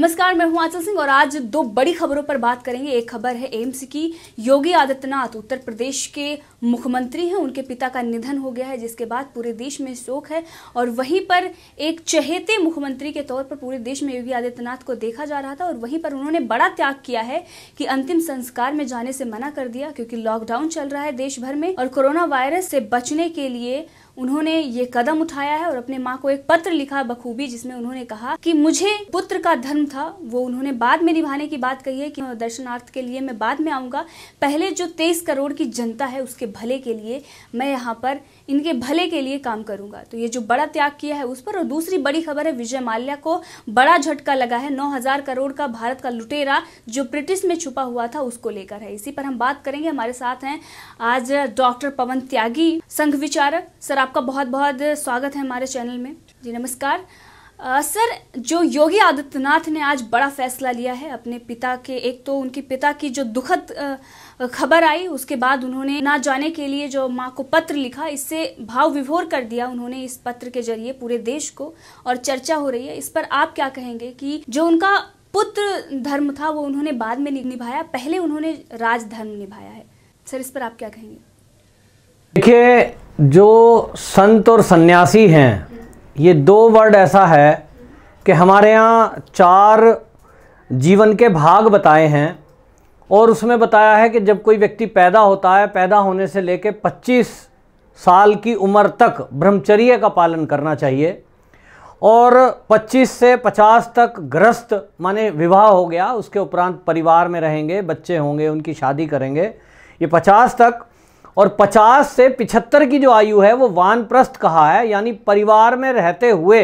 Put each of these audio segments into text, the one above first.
नमस्कार, मैं हूं आंचल सिंह और आज दो बड़ी खबरों पर बात करेंगे। एक खबर है एम्स की। योगी आदित्यनाथ उत्तर प्रदेश के मुख्यमंत्री हैं, उनके पिता का निधन हो गया है, जिसके बाद पूरे देश में शोक है। और वहीं पर एक चहेते मुख्यमंत्री के तौर पर पूरे देश में योगी आदित्यनाथ को देखा जा रहा था और वहीं पर उन्होंने बड़ा त्याग किया है कि अंतिम संस्कार में जाने से मना कर दिया, क्योंकि लॉकडाउन चल रहा है देश भर में और कोरोना वायरस से बचने के लिए उन्होंने ये कदम उठाया है और अपने माँ को एक पत्र लिखा बखूबी, जिसमें उन्होंने कहा कि मुझे पुत्र का धर्म था वो उन्होंने बाद में निभाने की बात कही है कि दर्शनार्थ के लिए मैं बाद में आऊंगा, पहले जो 23 करोड़ की जनता है उसके भले के लिए मैं यहाँ पर इनके भले के लिए काम करूंगा। तो ये जो बड़ा त्याग किया है उस पर। और दूसरी बड़ी खबर है, विजय माल्या को बड़ा झटका लगा है। 9,000 करोड़ का भारत का लुटेरा जो ब्रिटिश में छुपा हुआ था उसको लेकर है। इसी पर हम बात करेंगे। हमारे साथ हैं आज डॉक्टर पवन त्यागी, संघ विचारक। सर, आपका बहुत बहुत स्वागत है हमारे चैनल में। जी नमस्कार। सर, जो योगी आदित्यनाथ ने आज बड़ा फैसला लिया है अपने पिता के, एक तो उनके पिता की जो दुखद खबर आई, उसके बाद उन्होंने ना जाने के लिए जो माँ को पत्र लिखा, इससे भाव विभोर कर दिया उन्होंने इस पत्र के जरिए पूरे देश को, और चर्चा हो रही है। इस पर आप क्या कहेंगे कि जो उनका पुत्र धर्म था वो उन्होंने बाद में निभाया, पहले उन्होंने राजधर्म निभाया है। सर, इस पर आप क्या कहेंगे? देखिए, जो संत और सन्यासी हैं, ये दो वर्ड ऐसा है कि हमारे यहाँ 4 जीवन के भाग बताए हैं और उसमें बताया है कि जब कोई व्यक्ति पैदा होता है, पैदा होने से लेकर 25 साल की उम्र तक ब्रह्मचर्य का पालन करना चाहिए और 25 से 50 तक गृहस्थ माने विवाह हो गया, उसके उपरांत परिवार में रहेंगे, बच्चे होंगे, उनकी शादी करेंगे, ये 50 तक। और 50 से 75 की जो आयु है वो वानप्रस्थ कहा है, यानी परिवार में रहते हुए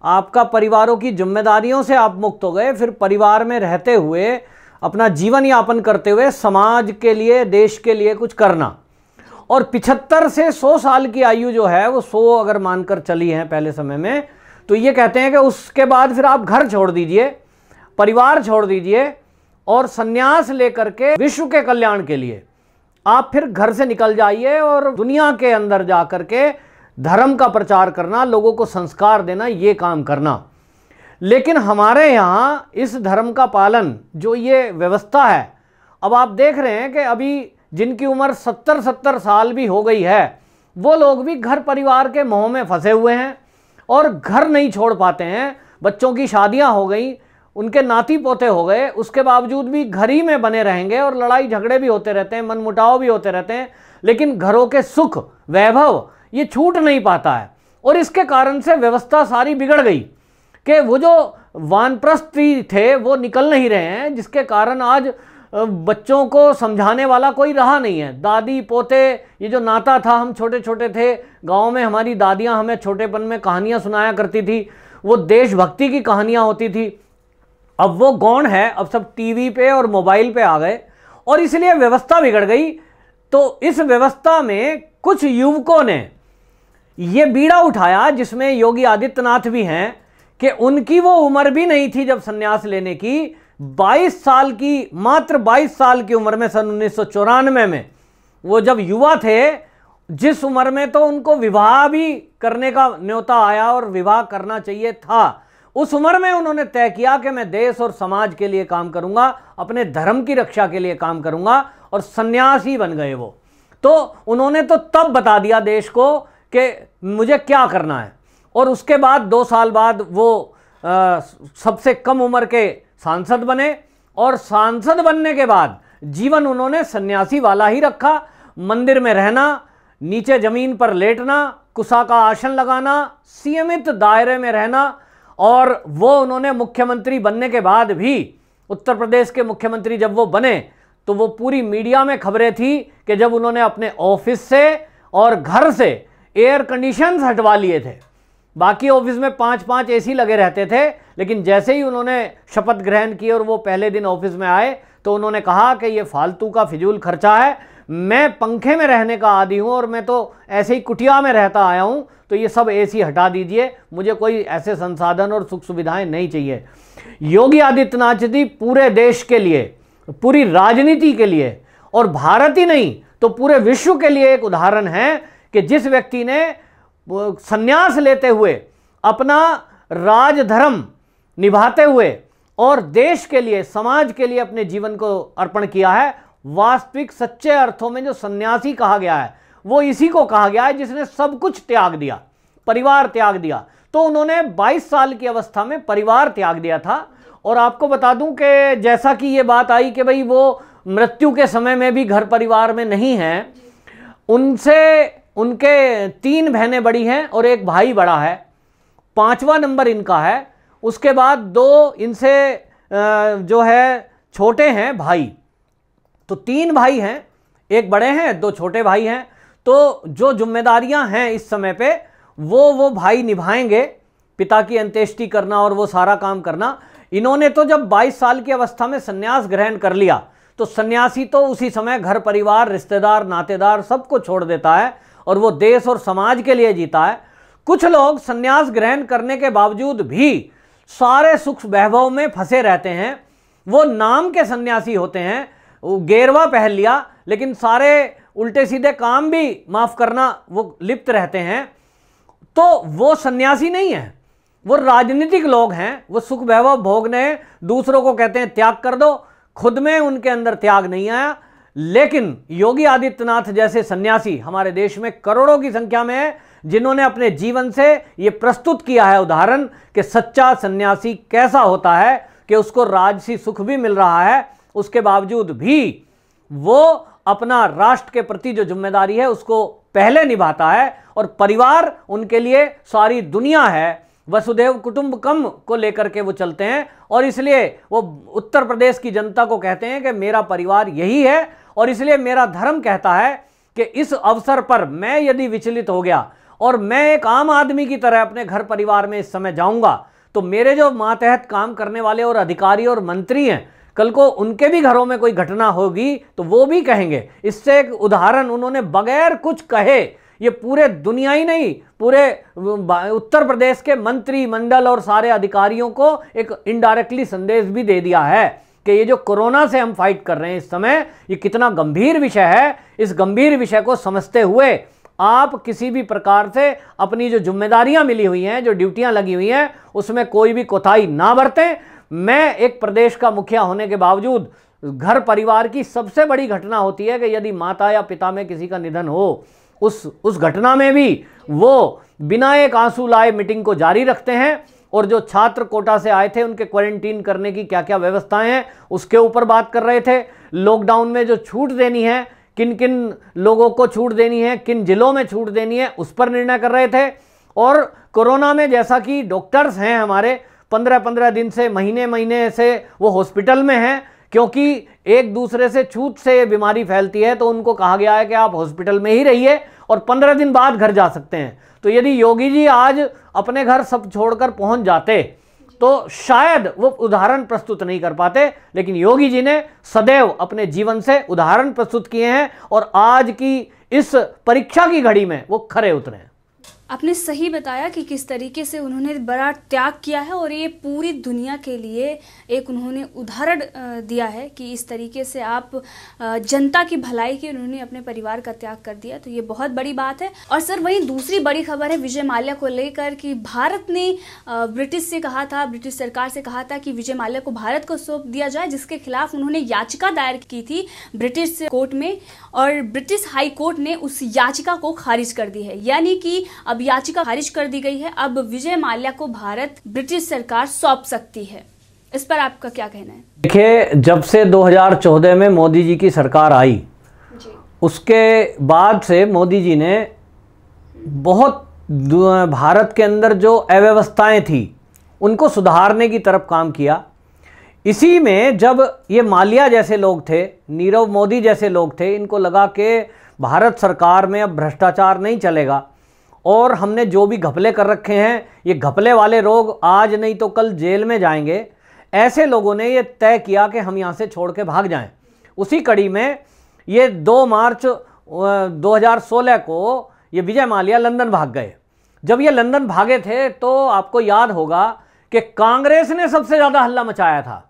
आपका परिवारों की जिम्मेदारियों से आप मुक्त हो गए, फिर परिवार में रहते हुए अपना जीवन यापन करते हुए समाज के लिए, देश के लिए कुछ करना। और 75 से 100 साल की आयु जो है वो 100 अगर मानकर चली है पहले समय में, तो ये कहते हैं कि उसके बाद फिर आप घर छोड़ दीजिए, परिवार छोड़ दीजिए और संन्यास लेकर के विश्व के कल्याण के लिए आप फिर घर से निकल जाइए और दुनिया के अंदर जा कर के धर्म का प्रचार करना, लोगों को संस्कार देना, ये काम करना। लेकिन हमारे यहाँ इस धर्म का पालन जो ये व्यवस्था है, अब आप देख रहे हैं कि अभी जिनकी उम्र 70-70 साल भी हो गई है वो लोग भी घर परिवार के मोह में फंसे हुए हैं और घर नहीं छोड़ पाते हैं। बच्चों की शादियाँ हो गई, उनके नाती पोते हो गए, उसके बावजूद भी घर ही में बने रहेंगे और लड़ाई झगड़े भी होते रहते हैं, मनमुटाव भी होते रहते हैं, लेकिन घरों के सुख वैभव ये छूट नहीं पाता है। और इसके कारण से व्यवस्था सारी बिगड़ गई कि वो जो वानप्रस्थी थे वो निकल नहीं रहे हैं, जिसके कारण आज बच्चों को समझाने वाला कोई रहा नहीं है। दादी पोते ये जो नाता था, हम छोटे छोटे थे, गाँव में हमारी दादियाँ हमें छोटेपन में कहानियाँ सुनाया करती थी, वो देशभक्ति की कहानियाँ होती थी। अब वो गौण है, अब सब टीवी पे और मोबाइल पे आ गए और इसलिए व्यवस्था बिगड़ गई। तो इस व्यवस्था में कुछ युवकों ने ये बीड़ा उठाया, जिसमें योगी आदित्यनाथ भी हैं, कि उनकी वो उम्र भी नहीं थी जब संन्यास लेने की। 22 साल की, मात्र 22 साल की उम्र में, सन 1994 में वो जब युवा थे, जिस उम्र में तो उनको विवाह भी करने का न्योता आया और विवाह करना चाहिए था, उस उम्र में उन्होंने तय किया कि मैं देश और समाज के लिए काम करूंगा, अपने धर्म की रक्षा के लिए काम करूंगा, और सन्यासी बन गए वो। तो उन्होंने तो तब बता दिया देश को कि मुझे क्या करना है। और उसके बाद 2 साल बाद वो सबसे कम उम्र के सांसद बने और सांसद बनने के बाद जीवन उन्होंने सन्यासी वाला ही रखा। मंदिर में रहना, नीचे जमीन पर लेटना, कुसा का आसन लगाना, सीमित दायरे में रहना। और वो उन्होंने मुख्यमंत्री बनने के बाद भी, उत्तर प्रदेश के मुख्यमंत्री जब वो बने, तो वो पूरी मीडिया में खबरें थी कि जब उन्होंने अपने ऑफिस से और घर से एयर कंडीशंस हटवा लिए थे। बाकी ऑफिस में 5-5 एसी लगे रहते थे, लेकिन जैसे ही उन्होंने शपथ ग्रहण की और वो पहले दिन ऑफिस में आए तो उन्होंने कहा कि ये फालतू का फिजूल खर्चा है, मैं पंखे में रहने का आदी हूँ और मैं तो ऐसे ही कुटिया में रहता आया हूँ, तो ये सब एसी हटा दीजिए, मुझे कोई ऐसे संसाधन और सुख सुविधाएं नहीं चाहिए। योगी आदित्यनाथ जी पूरे देश के लिए, पूरी राजनीति के लिए, और भारत ही नहीं तो पूरे विश्व के लिए एक उदाहरण है कि जिस व्यक्ति ने संन्यास लेते हुए अपना राजधर्म निभाते हुए और देश के लिए, समाज के लिए अपने जीवन को अर्पण किया है। वास्तविक सच्चे अर्थों में जो सन्यासी कहा गया है वो इसी को कहा गया है जिसने सब कुछ त्याग दिया, परिवार त्याग दिया। तो उन्होंने 22 साल की अवस्था में परिवार त्याग दिया था। और आपको बता दूं कि जैसा कि ये बात आई कि भाई वो मृत्यु के समय में भी घर परिवार में नहीं है, उनसे उनके 3 बहनें बड़ी हैं और एक भाई बड़ा है, 5वां नंबर इनका है। उसके बाद 2 इनसे जो है छोटे हैं भाई, तो 3 भाई हैं, एक बड़े हैं 2 छोटे भाई हैं। तो जो जिम्मेदारियां हैं इस समय पे वो भाई निभाएंगे, पिता की अंत्येष्टि करना और वो सारा काम करना। इन्होंने तो जब 22 साल की अवस्था में संन्यास ग्रहण कर लिया तो सन्यासी तो उसी समय घर परिवार, रिश्तेदार, नातेदार सबको छोड़ देता है और वो देश और समाज के लिए जीता है। कुछ लोग सन्यास ग्रहण करने के बावजूद भी सारे सुख वैभव में फंसे रहते हैं। वो नाम के सन्यासी होते हैं, वो गेरवा पहन लिया लेकिन सारे उल्टे सीधे काम भी, माफ करना, वो लिप्त रहते हैं। तो वो सन्यासी नहीं है, वो राजनीतिक लोग हैं। वो सुख वैभव भोगने, दूसरों को कहते हैं त्याग कर दो, खुद में उनके अंदर त्याग नहीं आया। लेकिन योगी आदित्यनाथ जैसे सन्यासी हमारे देश में करोड़ों की संख्या में है, जिन्होंने अपने जीवन से ये प्रस्तुत किया है उदाहरण कि सच्चा सन्यासी कैसा होता है, कि उसको राजसी सुख भी मिल रहा है, उसके बावजूद भी वो अपना राष्ट्र के प्रति जो जिम्मेदारी है उसको पहले निभाता है। और परिवार उनके लिए सारी दुनिया है, वसुधैव कुटुंबकम को लेकर के वो चलते हैं। और इसलिए वो उत्तर प्रदेश की जनता को कहते हैं कि मेरा परिवार यही है। और इसलिए मेरा धर्म कहता है कि इस अवसर पर मैं यदि विचलित हो गया और मैं एक आम आदमी की तरह अपने घर परिवार में इस समय जाऊंगा, तो मेरे जो मातहत काम करने वाले और अधिकारी और मंत्री हैं, कल को उनके भी घरों में कोई घटना होगी तो वो भी कहेंगे। इससे एक उदाहरण उन्होंने बगैर कुछ कहे, ये पूरे दुनिया ही नहीं, पूरे उत्तर प्रदेश के मंत्री मंडल और सारे अधिकारियों को एक इनडायरेक्टली संदेश भी दे दिया है कि ये जो कोरोना से हम फाइट कर रहे हैं इस समय, ये कितना गंभीर विषय है। इस गंभीर विषय को समझते हुए आप किसी भी प्रकार से अपनी जो जिम्मेदारियां मिली हुई हैं, जो ड्यूटियां लगी हुई हैं, उसमें कोई भी कोताही ना बरतें। मैं एक प्रदेश का मुखिया होने के बावजूद घर परिवार की सबसे बड़ी घटना होती है कि यदि माता या पिता में किसी का निधन हो, उस घटना में भी वो बिना एक आंसू लाए मीटिंग को जारी रखते हैं। और जो छात्र कोटा से आए थे उनके क्वारंटीन करने की क्या क्या व्यवस्थाएं हैं उसके ऊपर बात कर रहे थे। लॉकडाउन में जो छूट देनी है, किन किन लोगों को छूट देनी है, किन जिलों में छूट देनी है, उस पर निर्णय कर रहे थे। और कोरोना में जैसा कि डॉक्टर्स हैं हमारे 15-15 दिन से, महीने से वो हॉस्पिटल में हैं, क्योंकि एक दूसरे से छूत से बीमारी फैलती है, तो उनको कहा गया है कि आप हॉस्पिटल में ही रहिए और 15 दिन बाद घर जा सकते हैं। तो यदि योगी जी आज अपने घर सब छोड़कर पहुंच जाते तो शायद वो उदाहरण प्रस्तुत नहीं कर पाते, लेकिन योगी जी ने सदैव अपने जीवन से उदाहरण प्रस्तुत किए हैं और आज की इस परीक्षा की घड़ी में वो खरे उतरे हैं। आपने सही बताया कि किस तरीके से उन्होंने बड़ा त्याग किया है और ये पूरी दुनिया के लिए एक उन्होंने उदाहरण दिया है कि इस तरीके से आप जनता की भलाई के उन्होंने अपने परिवार का त्याग कर दिया, तो ये बहुत बड़ी बात है। और सर वहीं दूसरी बड़ी खबर है विजय माल्या को लेकर कि भारत ने ब्रिटिश से कहा था, ब्रिटिश सरकार से कहा था कि विजय माल्या को भारत को सौंप दिया जाए, जिसके खिलाफ उन्होंने याचिका दायर की थी ब्रिटिश कोर्ट में और ब्रिटिश हाई कोर्ट ने उस याचिका को खारिज कर दी है। यानी कि अब याचिका खारिज कर दी गई है, अब विजय माल्या को भारत ब्रिटिश सरकार सौंप सकती है। इस पर आपका क्या कहना है? देखिए, जब से 2014 में मोदी जी की सरकार आई जी, उसके बाद से मोदी जी ने बहुत भारत के अंदर जो अव्यवस्थाएं थी उनको सुधारने की तरफ काम किया। इसी में जब ये माल्या जैसे लोग थे, नीरव मोदी जैसे लोग थे, इनको लगा कि भारत सरकार में अब भ्रष्टाचार नहीं चलेगा और हमने जो भी घपले कर रखे हैं, ये घपले वाले लोग आज नहीं तो कल जेल में जाएंगे। ऐसे लोगों ने ये तय किया कि हम यहाँ से छोड़ के भाग जाएं। उसी कड़ी में ये 2 मार्च 2016 को ये विजय माल्या लंदन भाग गए। जब ये लंदन भागे थे तो आपको याद होगा कि कांग्रेस ने सबसे ज़्यादा हल्ला मचाया था।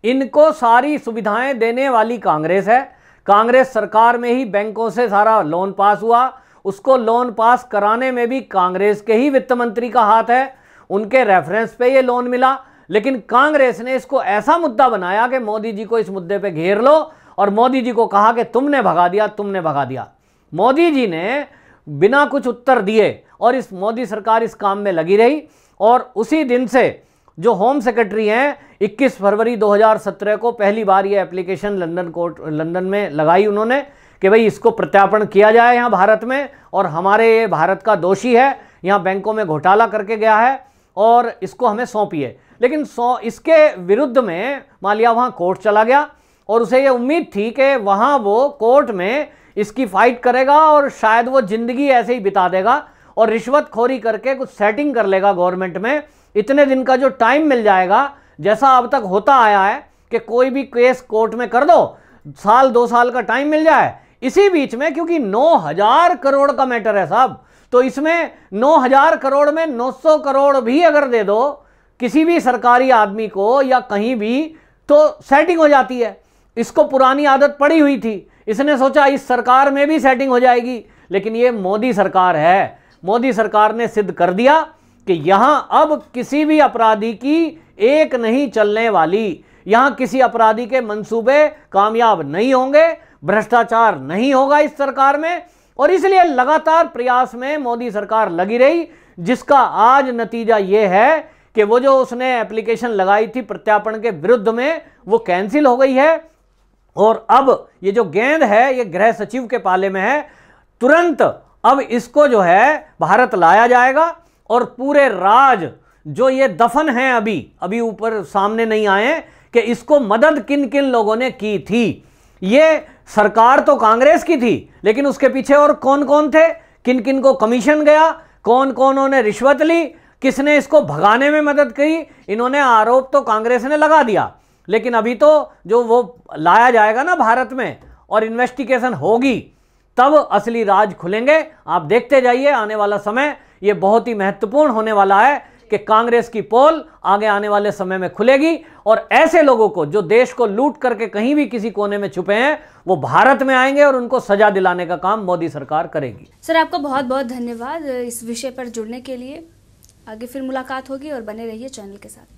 इनको सारी सुविधाएं देने वाली कांग्रेस है। कांग्रेस सरकार में ही बैंकों से सारा लोन पास हुआ, उसको लोन पास कराने में भी कांग्रेस के ही वित्त मंत्री का हाथ है, उनके रेफरेंस पे ये लोन मिला। लेकिन कांग्रेस ने इसको ऐसा मुद्दा बनाया कि मोदी जी को इस मुद्दे पे घेर लो और मोदी जी को कहा कि तुमने भगा दिया, तुमने भगा दिया। मोदी जी ने बिना कुछ उत्तर दिए और इस मोदी सरकार इस काम में लगी रही। और उसी दिन से जो होम सेक्रेटरी हैं, 21 फरवरी 2017 को पहली बार ये एप्लीकेशन लंदन में लगाई उन्होंने कि भाई इसको प्रत्यार्पण किया जाए यहाँ भारत में, और हमारे ये भारत का दोषी है, यहाँ बैंकों में घोटाला करके गया है और इसको हमें सौंपिए। लेकिन इसके विरुद्ध में माल्या वहाँ कोर्ट चला गया और उसे ये उम्मीद थी कि वहाँ वो कोर्ट में इसकी फाइट करेगा और शायद वो जिंदगी ऐसे ही बिता देगा और रिश्वतखोरी करके कुछ सेटिंग कर लेगा गवर्नमेंट में। इतने दिन का जो टाइम मिल जाएगा, जैसा अब तक होता आया है कि कोई भी केस कोर्ट में कर दो, साल 2 साल का टाइम मिल जाए। इसी बीच में क्योंकि 9,000 करोड़ का मैटर है साहब, तो इसमें 9,000 करोड़ में 900 करोड़ भी अगर दे दो किसी भी सरकारी आदमी को या कहीं भी, तो सेटिंग हो जाती है। इसको पुरानी आदत पड़ी हुई थी, इसने सोचा इस सरकार में भी सेटिंग हो जाएगी। लेकिन ये मोदी सरकार है, मोदी सरकार ने सिद्ध कर दिया कि यहां अब किसी भी अपराधी की एक नहीं चलने वाली, यहां किसी अपराधी के मंसूबे कामयाब नहीं होंगे, भ्रष्टाचार नहीं होगा इस सरकार में। और इसलिए लगातार प्रयास में मोदी सरकार लगी रही, जिसका आज नतीजा यह है कि वो जो उसने एप्लीकेशन लगाई थी प्रत्यार्पण के विरुद्ध में, वो कैंसिल हो गई है। और अब ये जो गेंद है ये गृह सचिव के पाले में है। तुरंत अब इसको जो है भारत लाया जाएगा और पूरे राज जो ये दफन हैं अभी ऊपर सामने नहीं आए कि इसको मदद किन किन लोगों ने की थी। ये सरकार तो कांग्रेस की थी, लेकिन उसके पीछे और कौन कौन थे, किन किन को कमीशन गया, कौन कौन ने रिश्वत ली, किसने इसको भगाने में मदद की। इन्होंने आरोप तो कांग्रेस ने लगा दिया, लेकिन अभी तो जो वो लाया जाएगा ना भारत में और इन्वेस्टिगेशन होगी, तब असली राज खुलेंगे। आप देखते जाइए, आने वाला समय ये बहुत ही महत्वपूर्ण होने वाला है कि कांग्रेस की पोल आगे आने वाले समय में खुलेगी और ऐसे लोगों को जो देश को लूट करके कहीं भी किसी कोने में छुपे हैं, वो भारत में आएंगे और उनको सजा दिलाने का काम मोदी सरकार करेगी। सर, आपका बहुत बहुत धन्यवाद इस विषय पर जुड़ने के लिए। आगे फिर मुलाकात होगी और बने रहिए चैनल के साथ।